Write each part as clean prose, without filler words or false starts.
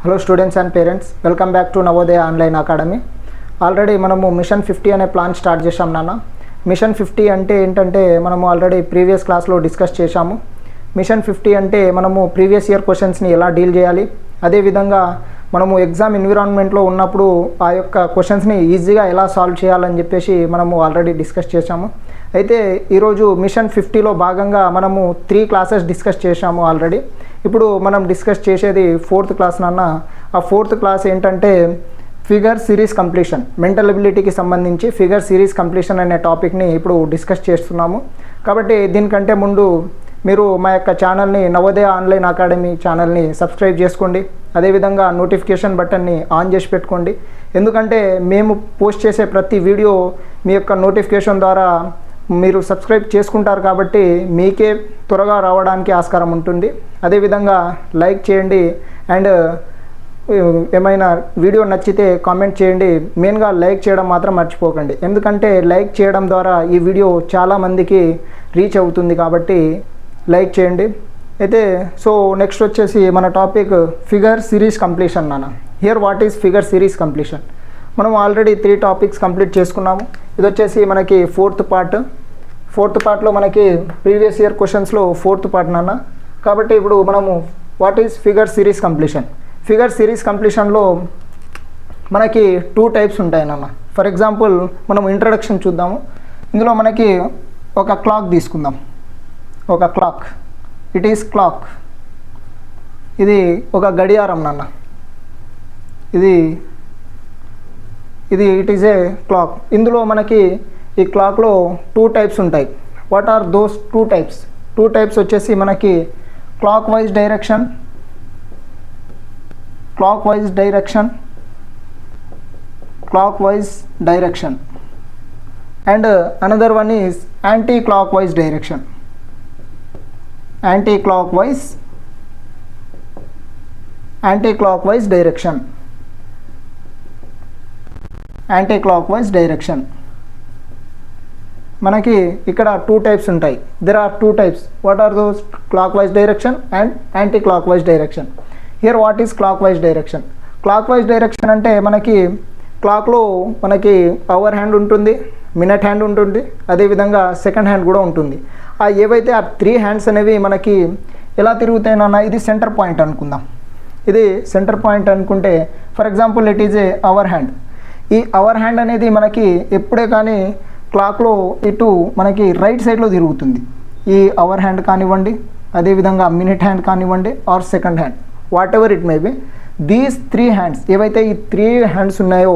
Hello students and parents, welcome back to Navodaya online academy. Already మనము machine 50 అనే plan start చేశాం నాన్న. Machine 50 అంటే ఏంటంటే మనము ఆల్రెడీ ప్రీవియస్ క్లాస్లో డిస్కస్ చేశాము. మిషన్ 50 అంటే మనము ప్రీవియస్ ఇయర్ క్వశ్చన్స్ని ఎలా డీల్ చేయాలి, అదేవిధంగా మనము ఎగ్జామ్ ఎన్విరాన్మెంట్లో ఉన్నప్పుడు ఆ యొక్క క్వశ్చన్స్ని ఈజీగా ఎలా సాల్వ్ చేయాలని చెప్పేసి మనము ఆల్రెడీ డిస్కస్ చేశాము. అయితే ఈరోజు మిషన్ 50లో భాగంగా మనము 3 క్లాసెస్ డిస్కస్ చేశాము ఆల్రెడీ. ఇప్పుడు మనం డిస్కస్ చేసేది 4th క్లాస్ నాన్న. ఆ 4th క్లాస్ ఏంటంటే ఫిగర్ సిరీస్ కంప్లీషన్, మెంటల్ ఎబిలిటీకి సంబంధించి ఫిగర్ సిరీస్ కంప్లీషన్ అనే టాపిక్ని ఇప్పుడు డిస్కస్ చేస్తున్నాము. కాబట్టి దీనికంటే ముందు మీరు మా యొక్క ఛానల్ని నవోదయ ఆన్లైన్ అకాడమీ ఛానల్ని సబ్స్క్రైబ్ చేసుకోండి. అదేవిధంగా నోటిఫికేషన్ బటన్ని ఆన్ చేసి పెట్టుకోండి. ఎందుకంటే మేము పోస్ట్ చేసే ప్రతి వీడియో మీ యొక్క నోటిఫికేషన్ ద్వారా మీరు సబ్స్క్రైబ్ చేసుకుంటారు కాబట్టి మీకే త్వరగా రావడానికి ఆస్కారం ఉంటుంది. అదేవిధంగా లైక్ చేయండి అండ్ ఏమైనా వీడియో నచ్చితే కామెంట్ చేయండి. మెయిన్గా లైక్ చేయడం మాత్రం మర్చిపోకండి, ఎందుకంటే లైక్ చేయడం ద్వారా ఈ వీడియో చాలామందికి రీచ్ అవుతుంది కాబట్టి లైక్ చేయండి. అయితే సో నెక్స్ట్ వచ్చేసి మన టాపిక్ ఫిగర్ సిరీస్ కంప్లీషన్ నాన్న. Here what is figure series completion? మనం ఆల్రెడీ 3 టాపిక్స్ కంప్లీట్ చేసుకున్నాము. ఇది వచ్చేసి మనకి 4th పార్ట్లో మనకి ప్రీవియస్ ఇయర్ క్వశ్చన్స్లో 4th పార్ట్ నాన్న. కాబట్టి ఇప్పుడు మనము what is figure series completion? Figure series కంప్లీషన్లో మనకి 2 టైప్స్ ఉంటాయి నాన్న. ఫర్ ఎగ్జాంపుల్ మనం ఇంట్రడక్షన్ చూద్దాము. ఇందులో మనకి ఒక క్లాక్ తీసుకుందాం. ఒక క్లాక్, ఇట్ ఈస్ క్లాక్. ఇది ఒక గడియారం నాన్న. ఇది ఇట్ ఈజ్ ఏ క్లాక్. ఇందులో మనకి ఈ క్లాక్లో 2 టైప్స్ ఉంటాయి. What are those 2 types? 2 types వచ్చేసి మనకి clock wise direction and another one is anti clock wise direction. Anti clock wise direction మనకి ఇక్కడ 2 టైప్స్ ఉంటాయి. There are 2 types. What are those? Clock wise direction and anti clock wise direction. Here what is clock wise direction? Clock wise direction అంటే మనకి క్లాక్లో మనకి hour hand ఉంటుంది, minute hand ఉంటుంది, అదేవిధంగా సెకండ్ హ్యాండ్ కూడా ఉంటుంది. ఏవైతే ఆ 3 హ్యాండ్స్ అనేవి మనకి ఎలా తిరుగుతాయి నాన్న? ఇది సెంటర్ పాయింట్ అనుకుందాం. ఇది సెంటర్ పాయింట్ అనుకుంటే for example it is a hour hand. ఈ అవర్ హ్యాండ్ అనేది మనకి ఎప్పుడే కానీ క్లాక్లో ఇటు మనకి రైట్ సైడ్లో తిరుగుతుంది. ఈ అవర్ హ్యాండ్ కానివ్వండి, అదేవిధంగా మినిట్ హ్యాండ్ కానివ్వండి, or second hand, whatever it may be. These 3 hands ఏవైతే ఈ 3 హ్యాండ్స్ ఉన్నాయో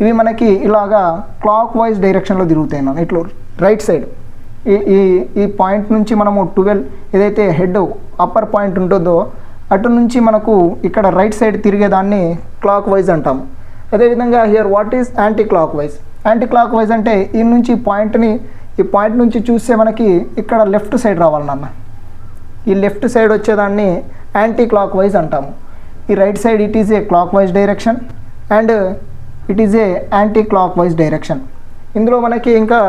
ఇవి మనకి ఇలాగా క్లాక్ వైజ్ డైరెక్షన్లో తిరుగుతాయి అన్న. ఇట్లా రైట్ సైడ్ ఈ పాయింట్ నుంచి మనము 12 ఏదైతే హెడ్ అప్పర్ పాయింట్ ఉంటుందో అటు నుంచి మనకు ఇక్కడ రైట్ సైడ్ తిరిగేదాన్ని క్లాక్ వైజ్ అంటాము. అదేవిధంగా here what is anti clock wise? Anti clock wise అంటే ఈ నుంచి ఈ పాయింట్ నుంచి చూస్తే మనకి ఇక్కడ లెఫ్ట్ సైడ్ రావాలి నాన్న. ఈ లెఫ్ట్ సైడ్ వచ్చేదాన్ని యాంటీ క్లాక్ వైజ్ అంటాము. ఈ right side it is a clock wise direction and it is A anti clock wise direction. ఇందులో మనకి ఇంకా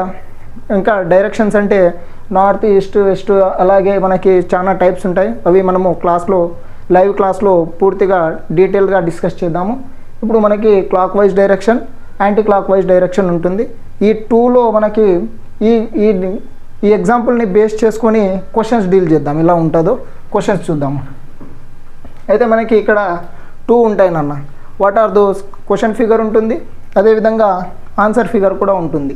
డైరెక్షన్స్ అంటే నార్త్, ఈస్ట్, వెస్ట్, అలాగే మనకి చాలా టైప్స్ ఉంటాయి. అవి మనము లైవ్ క్లాస్లో పూర్తిగా డీటెయిల్గా డిస్కస్ చేద్దాము. ఇప్పుడు మనకి clock wise direction, anti clock wise direction ఉంటుంది. ఈ 2లో మనకి ఈ ఎగ్జాంపుల్ని బేస్ చేసుకొని క్వశ్చన్స్ డీల్ చేద్దాం. ఎలా ఉంటుందో క్వశ్చన్స్ చూద్దాము. అయితే మనకి ఇక్కడ 2 ఉంటాయి నాన్న. What are those? Question figure ఉంటుంది, అదేవిధంగా ఆన్సర్ ఫిగర్ కూడా ఉంటుంది.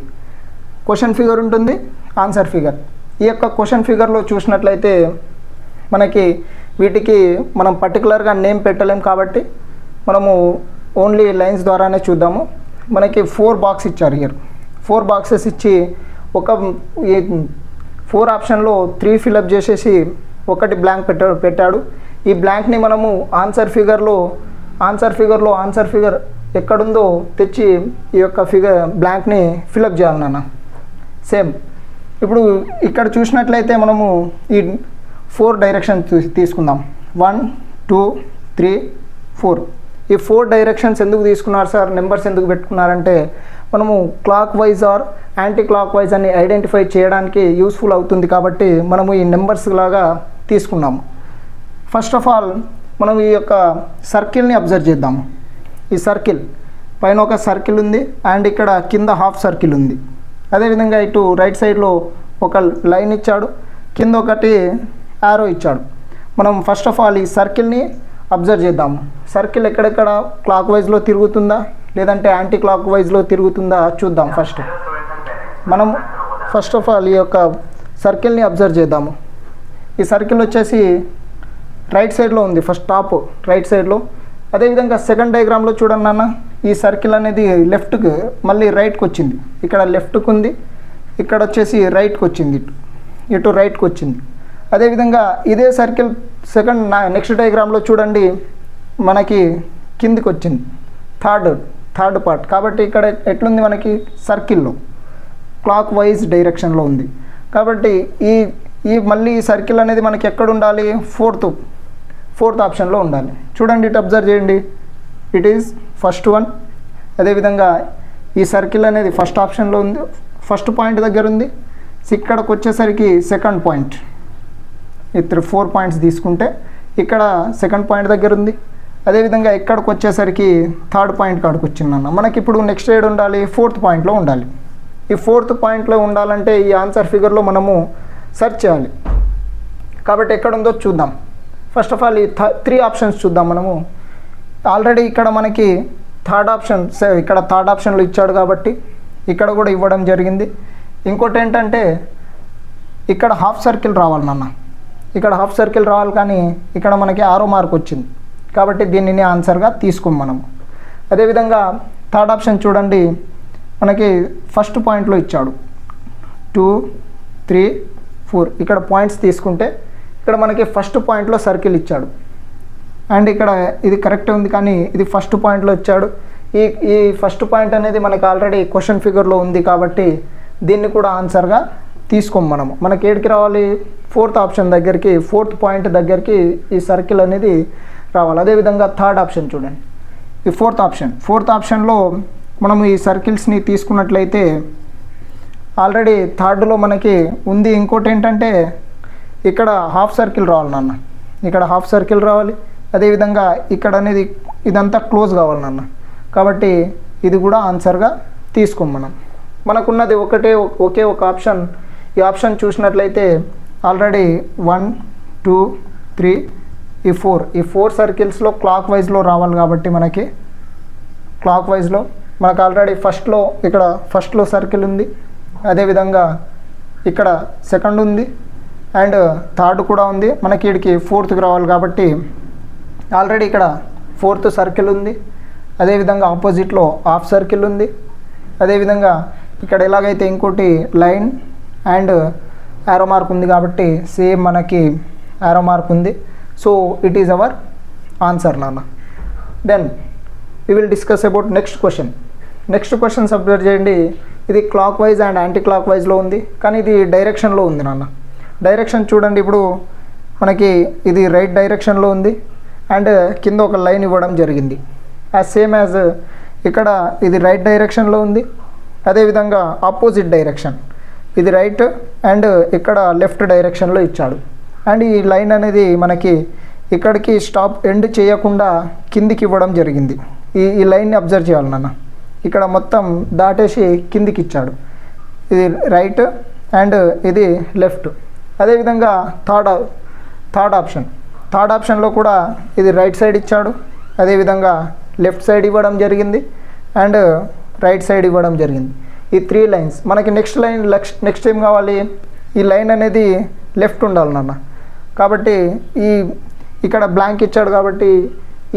క్వశ్చన్ ఫిగర్ ఉంటుంది, ఆన్సర్ ఫిగర్. ఈ యొక్క క్వశ్చన్ ఫిగర్లో చూసినట్లయితే మనకి వీటికి మనం పర్టికులర్గా నేమ్ పెట్టలేం కాబట్టి మనము ఓన్లీ లైన్స్ ద్వారానే చూద్దాము. మనకి 4 బాక్స్ ఇచ్చారు. హియర్ 4 బాక్సెస్ ఇచ్చి ఒక 4 ఆప్షన్లో 3 ఫిలప్ చేసేసి 1 బ్లాంక్ పెట్టాడు. ఈ బ్లాంక్ని మనము ఆన్సర్ ఫిగర్ ఎక్కడుందో తెచ్చి ఈ యొక్క బ్లాంక్ని ఫిలప్ చేయాలి నాన్న. సేమ్ ఇప్పుడు ఇక్కడ చూసినట్లయితే మనము ఈ 4 డైరెక్షన్ తీసుకుందాం. 1 2 3 4. ఈ 4 డైరెక్షన్స్ ఎందుకు తీసుకున్నారు సార్, నెంబర్స్ ఎందుకు పెట్టుకున్నారంటే మనము clockwise or anticlockwise అని ఐడెంటిఫై చేయడానికి యూస్ఫుల్ అవుతుంది కాబట్టి మనము ఈ నెంబర్స్ లాగా తీసుకున్నాము. ఫస్ట్ ఆఫ్ ఆల్ మనం ఈ యొక్క సర్కిల్ని అబ్జర్వ్ చేద్దాము. ఈ సర్కిల్ పైన ఒక సర్కిల్ ఉంది అండ్ ఇక్కడ కింద హాఫ్ సర్కిల్ ఉంది. అదేవిధంగా ఇటు రైట్ సైడ్లో ఒక లైన్ ఇచ్చాడు, కింద ఒకటి యారో ఇచ్చాడు. మనం ఫస్ట్ ఆఫ్ ఆల్ ఈ సర్కిల్ని అబ్జర్వ్ చేద్దాము. సర్కిల్ ఎక్కడెక్కడ క్లాక్ వైజ్లో తిరుగుతుందా లేదంటే యాంటీ క్లాక్ వైజ్లో తిరుగుతుందా చూద్దాం. మనం ఫస్ట్ ఆఫ్ ఆల్ ఈ యొక్క సర్కిల్ని అబ్జర్వ్ చేద్దాము. ఈ సర్కిల్ వచ్చేసి రైట్ సైడ్లో ఉంది, ఫస్ట్ టాప్ రైట్ సైడ్లో. అదేవిధంగా సెకండ్ డయాగ్రామ్లో చూడండి నాన్న, ఈ సర్కిల్ అనేది లెఫ్ట్కి మళ్ళీ రైట్కి వచ్చింది. ఇక్కడ లెఫ్ట్కి ఉంది, ఇక్కడ వచ్చేసి రైట్కి వచ్చింది, ఇటు రైట్కి వచ్చింది. అదేవిధంగా ఇదే సర్కిల్ నెక్స్ట్ డయాగ్రామ్లో చూడండి, మనకి కిందికి వచ్చింది, థర్డ్ పార్ట్. కాబట్టి ఇక్కడ ఎట్లుంది, మనకి సర్కిల్లో క్లాక్ వైజ్ డైరెక్షన్లో ఉంది. కాబట్టి ఈ మళ్ళీ ఈ సర్కిల్ అనేది మనకి ఎక్కడ ఉండాలి, ఫోర్త్ ఆప్షన్లో ఉండాలి. చూడండి, ఇటు అబ్జర్వ్ చేయండి, ఇట్ ఈజ్ ఫస్ట్ వన్. అదేవిధంగా ఈ సర్కిల్ అనేది ఫస్ట్ ఆప్షన్లో ఉంది, ఫస్ట్ పాయింట్ దగ్గర ఉంది. ఇక్కడికి వచ్చేసరికి సెకండ్ పాయింట్, ఇద్దరు 4 పాయింట్స్ తీసుకుంటే ఇక్కడ సెకండ్ పాయింట్ దగ్గర ఉంది. అదేవిధంగా ఇక్కడికి వచ్చేసరికి థర్డ్ పాయింట్ కాడికి వచ్చిందన్న. మనకి ఇప్పుడు నెక్స్ట్ ఏడు ఉండాలి, 4th పాయింట్లో ఉండాలి. ఈ 4th పాయింట్లో ఉండాలంటే ఈ ఆన్సర్ ఫిగర్లో మనము సెర్చ్ చేయాలి. కాబట్టి ఎక్కడ ఉందో చూద్దాం. ఫస్ట్ ఆఫ్ ఆల్ ఈ 3 ఆప్షన్స్ చూద్దాం మనము. ఆల్రెడీ ఇక్కడ మనకి థర్డ్ ఆప్షన్లో ఇచ్చాడు కాబట్టి ఇక్కడ కూడా ఇవ్వడం జరిగింది. ఇంకోటి ఏంటంటే ఇక్కడ హాఫ్ సర్కిల్ రావాలి నాన్న, ఇక్కడ హాఫ్ సర్కిల్ రావాలి, కానీ ఇక్కడ మనకి ఆరో మార్క్ వచ్చింది కాబట్టి దీనిని ఆన్సర్గా తీసుకోం మనము. అదేవిధంగా థర్డ్ ఆప్షన్ చూడండి, మనకి ఫస్ట్ పాయింట్లో ఇచ్చాడు 2, 3, 4. ఇక్కడ పాయింట్స్ తీసుకుంటే ఇక్కడ మనకి ఫస్ట్ పాయింట్లో సర్కిల్ ఇచ్చాడు అండ్ ఇక్కడ ఇది కరెక్ట్ ఉంది, కానీ ఇది ఫస్ట్ పాయింట్లో ఇచ్చాడు. ఈ ఫస్ట్ పాయింట్ అనేది మనకి ఆల్రెడీ క్వశ్చన్ ఫిగర్లో ఉంది కాబట్టి దీన్ని కూడా ఆన్సర్గా తీసుకోం మనము. మనకి ఏడికి రావాలి, 4th ఆప్షన్ దగ్గరికి, 4th పాయింట్ దగ్గరికి ఈ సర్కిల్ అనేది రావాలి. అదేవిధంగా థర్డ్ ఆప్షన్ చూడండి, ఈ 4th ఆప్షన్లో మనము ఈ సర్కిల్స్ని తీసుకున్నట్లయితే ఆల్రెడీ థర్డ్లో మనకి ఉంది. ఇంకోటి ఏంటంటే ఇక్కడ హాఫ్ సర్కిల్ రావాలి నాన్న, ఇక్కడ హాఫ్ సర్కిల్ రావాలి. అదేవిధంగా ఇక్కడ అనేది ఇదంతా క్లోజ్ కావాలి నాన్న, కాబట్టి ఇది కూడా ఆన్సర్గా తీసుకోం మనం. మనకున్నది ఒకే ఒక ఆప్షన్. ఈ ఆప్షన్ చూసినట్లయితే ఆల్రెడీ 1, 2, 3, ఈ 4 సర్కిల్స్లో క్లాక్ వైజ్లో రావాలి కాబట్టి మనకి క్లాక్ వైజ్లో మనకు ఆల్రెడీ ఫస్ట్లో సర్కిల్ ఉంది. అదేవిధంగా ఇక్కడ సెకండ్ ఉంది అండ్ థర్డ్ కూడా ఉంది. మనకి వీడికి 4th రావాలి కాబట్టి ఆల్రెడీ ఇక్కడ 4th సర్కిల్ ఉంది. అదేవిధంగా ఆపోజిట్లో హాఫ్ సర్కిల్ ఉంది. అదేవిధంగా ఇక్కడ ఎలాగైతే ఇంకోటి లైన్ అండ్ యారో మార్క్ ఉంది కాబట్టి సేమ్ మనకి యారో మార్క్ ఉంది. So it is our answer నాన్న. Then we will discuss about next question observe చేయండి. ఇది clockwise and anti clock వైజ్లో ఉంది, కానీ ఇది డైరెక్షన్లో ఉంది నాన్న. డైరెక్షన్ చూడండి, ఇప్పుడు మనకి ఇది రైట్ డైరెక్షన్లో ఉంది అండ్ కింద ఒక లైన్ ఇవ్వడం జరిగింది. సేమ్ యాజ్ ఇక్కడ ఇది రైట్ డైరెక్షన్లో ఉంది. అదేవిధంగా ఆపోజిట్ డైరెక్షన్ ఇది రైట్ అండ్ ఇక్కడ లెఫ్ట్ డైరెక్షన్లో ఇచ్చాడు. అండ్ ఈ లైన్ అనేది మనకి ఇక్కడికి ఎండ్ చేయకుండా కిందికి ఇవ్వడం జరిగింది. ఈ లైన్ని అబ్జర్వ్ చేయాలి నాన్న. ఇక్కడ మొత్తం దాటేసి కిందికి ఇచ్చాడు. ఇది రైట్ అండ్ ఇది లెఫ్ట్. అదేవిధంగా థర్డ్ ఆప్షన్లో కూడా ఇది రైట్ సైడ్ ఇచ్చాడు. అదేవిధంగా లెఫ్ట్ సైడ్ ఇవ్వడం జరిగింది అండ్ రైట్ సైడ్ ఇవ్వడం జరిగింది. ఈ 3 లైన్స్ మనకి నెక్స్ట్ ఏం కావాలి, ఈ లైన్ అనేది లెఫ్ట్ ఉండాలి నాన్న. కాబట్టి ఇక్కడ బ్లాంక్ ఇచ్చాడు కాబట్టి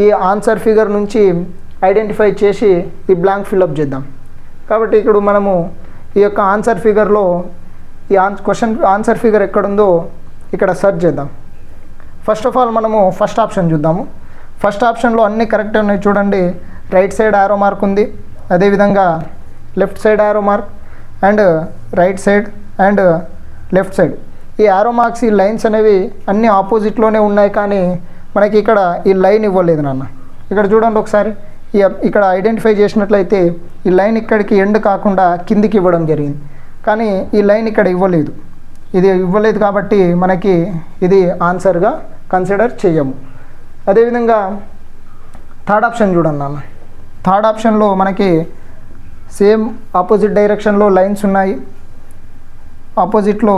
ఈ ఆన్సర్ ఫిగర్ నుంచి ఐడెంటిఫై చేసి ఈ బ్లాంక్ ఫిల్అప్ చేద్దాం. కాబట్టి ఇప్పుడు మనము ఈ యొక్క ఆన్సర్ ఫిగర్లో ఈ ఆన్సర్ ఫిగర్ ఎక్కడుందో ఇక్కడ సెర్చ్ చేద్దాం. ఫస్ట్ ఆఫ్ ఆల్ మనము ఫస్ట్ ఆప్షన్ చూద్దాము. ఫస్ట్ ఆప్షన్లో అన్నీ కరెక్ట్ ఉన్నాయి చూడండి. రైట్ సైడ్ యారో మార్క్ ఉంది, అదేవిధంగా left side arrow mark and right side and left side. ఈ యారో మార్క్స్, ఈ లైన్స్ అనేవి అన్నీ ఆపోజిట్లోనే ఉన్నాయి, కానీ మనకి ఇక్కడ ఈ లైన్ ఇవ్వలేదు నాన్న. ఇక్కడ చూడండి ఒకసారి, ఇక్కడ ఐడెంటిఫై చేసినట్లయితే ఈ లైన్ ఇక్కడికి ఎండ్ కాకుండా కిందికి ఇవ్వడం జరిగింది, కానీ ఈ లైన్ ఇక్కడ ఇవ్వలేదు. ఇది ఇవ్వలేదు కాబట్టి మనకి ఇది ఆన్సర్గా కన్సిడర్ చేయము. అదేవిధంగా థర్డ్ ఆప్షన్ చూడండి అన్న. థర్డ్ ఆప్షన్లో మనకి సేమ్ ఆపోజిట్ డైరెక్షన్లో లైన్స్ ఉన్నాయి. ఆపోజిట్లో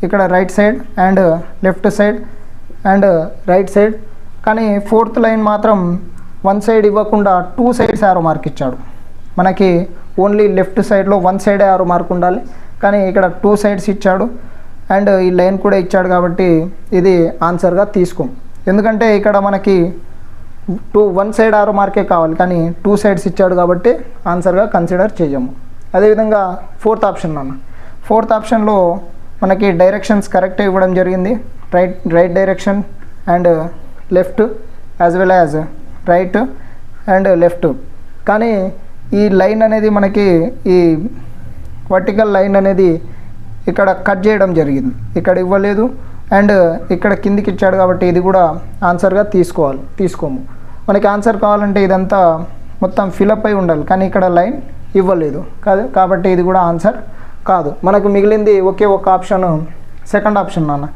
ఇక్కడ right side and left side and right side, కానీ ఫోర్త్ లైన్ మాత్రం వన్ సైడ్ ఇవ్వకుండా 2 సైడ్స్ యారో మార్క్ ఇచ్చాడు. మనకి ఓన్లీ లెఫ్ట్ సైడ్లో 1 సైడ్ యారో మార్క్ ఉండాలి, కానీ ఇక్కడ 2 సైడ్స్ ఇచ్చాడు అండ్ ఈ లైన్ కూడా ఇచ్చాడు. కాబట్టి ఇది ఆన్సర్గా తీసుకోం. ఎందుకంటే ఇక్కడ మనకి 1 సైడ్ యారో మార్కే కావాలి, కానీ 2 సైడ్స్ ఇచ్చాడు కాబట్టి ఆన్సర్గా కన్సిడర్ చేయము. అదేవిధంగా ఫోర్త్ ఆప్షన్ అన్న. ఫోర్త్ ఆప్షన్లో మనకి డైరెక్షన్స్ కరెక్ట్ ఇవ్వడం జరిగింది. Right direction and left as well as right and left. కానీ ఈ లైన్ అనేది మనకి ఈ వర్టికల్ లైన్ అనేది ఇక్కడ కట్ చేయడం జరిగింది, ఇక్కడ ఇవ్వలేదు అండ్ ఇక్కడ కిందికి ఇచ్చాడు. కాబట్టి ఇది కూడా ఆన్సర్గా తీసుకోము. మనకి ఆన్సర్ కావాలంటే ఇదంతా మొత్తం ఫిలప్ అయి ఉండాలి, కానీ ఇక్కడ లైన్ ఇవ్వలేదు కాదు, కాబట్టి ఇది కూడా ఆన్సర్ కాదు. మనకు మిగిలింది ఒకే ఒక ఆప్షను, సెకండ్ ఆప్షన్ నాన్న.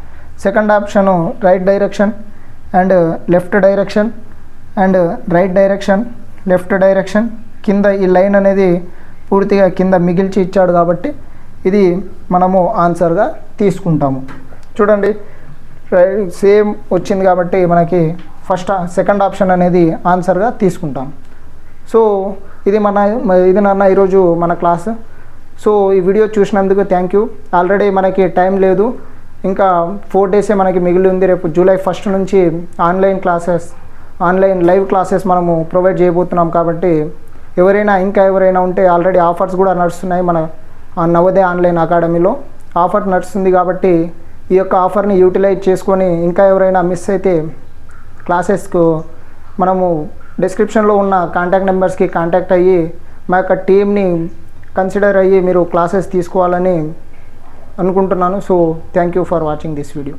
Second option right direction and left direction and right direction left direction. కింద ఈ లైన్ అనేది పూర్తిగా కింద మిగిల్చి ఇచ్చాడు, కాబట్టి ఇది మనము ఆన్సర్గా తీసుకుంటాము. చూడండి సేమ్ వచ్చింది కాబట్టి మనకి సెకండ్ ఆప్షన్ అనేది ఆన్సర్గా తీసుకుంటాం. సో ఇది నాన్న ఈరోజు మన క్లాస్. సో ఈ వీడియో చూసినందుకు థ్యాంక్ యూ. ఆల్రెడీ మనకి టైం లేదు, ఇంకా 4 డేసే మనకి మిగిలి ఉంది. రేపు జూలై 1 నుంచి ఆన్లైన్ లైవ్ క్లాసెస్ మనము ప్రొవైడ్ చేయబోతున్నాం. కాబట్టి ఇంకా ఎవరైనా ఉంటే ఆల్రెడీ ఆఫర్స్ కూడా నడుస్తున్నాయి. మన నవోదయ ఆన్లైన్ అకాడమీలో ఆఫర్ నడుస్తుంది. కాబట్టి ఈ యొక్క ఆఫర్ని యూటిలైజ్ చేసుకొని ఇంకా ఎవరైనా మిస్ అయితే క్లాసెస్కు మనము డిస్క్రిప్షన్లో ఉన్న కాంటాక్ట్ నెంబర్స్కి కాంటాక్ట్ అయ్యి మా యొక్క టీమ్ని కన్సిడర్ అయ్యి మీరు క్లాసెస్ తీసుకోవాలని అనుకుంటున్నాను. So thank you for watching this video.